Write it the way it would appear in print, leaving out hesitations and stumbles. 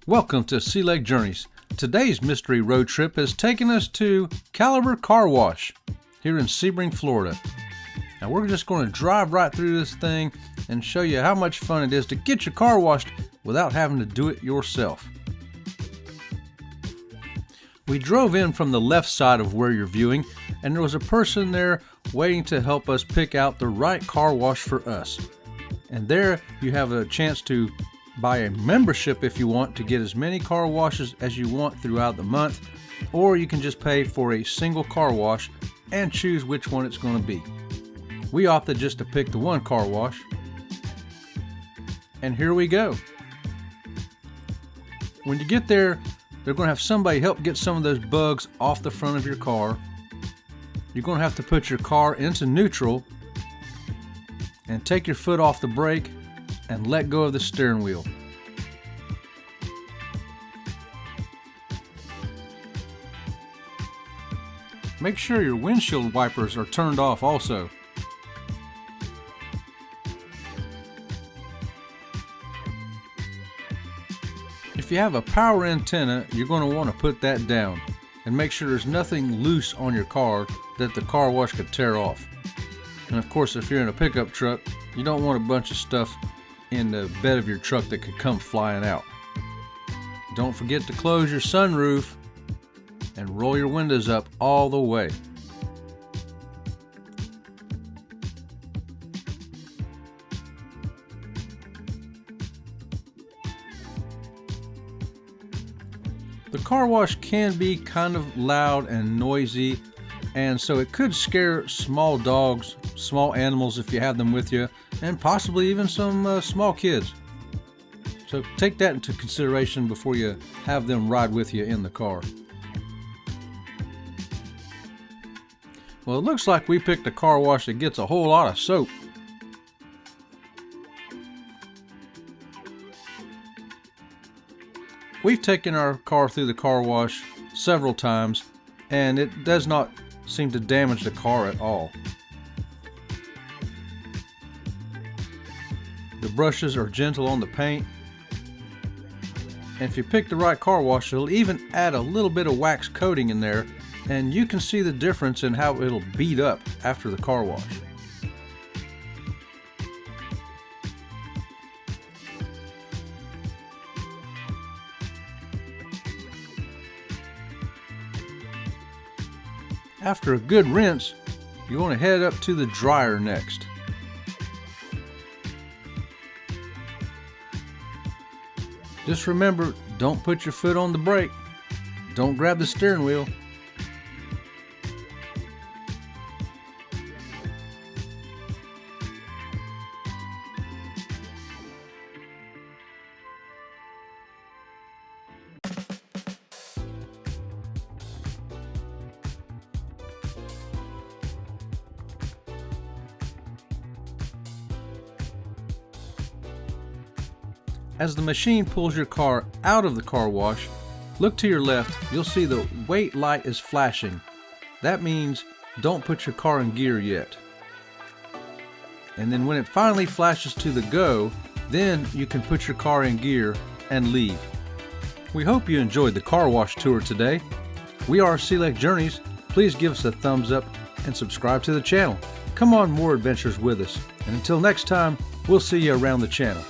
Welcome to Sea Lake Journeys. Today's mystery road trip has taken us to Caliber Car Wash here in Sebring, Florida. Now we're just going to drive right through this thing and show you how much fun it is to get your car washed without having to do it yourself. We drove in from the left side of where you're viewing, and there was a person there waiting to help us pick out the right car wash for us. And there you have a chance to buy a membership if you want to get as many car washes as you want throughout the month, or you can just pay for a single car wash and choose which one it's going to be. We opted just to pick the one car wash, and here we go. When you get there, they're going to have somebody help get some of those bugs off the front of your car. You're going to have to put your car into neutral and take your foot off the brake and let go of the steering wheel. Make sure your windshield wipers are turned off also. If you have a power antenna, you're going to want to put that down and make sure there's nothing loose on your car that the car wash could tear off. And of course, if you're in a pickup truck, you don't want a bunch of stuff in the bed of your truck that could come flying out. Don't forget to close your sunroof and roll your windows up all the way. The car wash can be kind of loud and noisy, and so it could scare small dogs, small animals if you have them with you, and possibly even some small kids. So take that into consideration before you have them ride with you in the car. Well, it looks like we picked a car wash that gets a whole lot of soap. We've taken our car through the car wash several times, and it does not seem to damage the car at all. The brushes are gentle on the paint, and if you pick the right car wash, it'll even add a little bit of wax coating in there, and you can see the difference in how it'll beat up after the car wash. After a good rinse, you want to head up to the dryer next. Just remember, don't put your foot on the brake. Don't grab the steering wheel. As the machine pulls your car out of the car wash, look to your left. You'll see the wait light is flashing. That means don't put your car in gear yet. And then when it finally flashes to the go, then you can put your car in gear and leave. We hope you enjoyed the car wash tour today. We are Sea Lake Journeys. Please give us a thumbs up and subscribe to the channel. Come on more adventures with us. And until next time, we'll see you around the channel.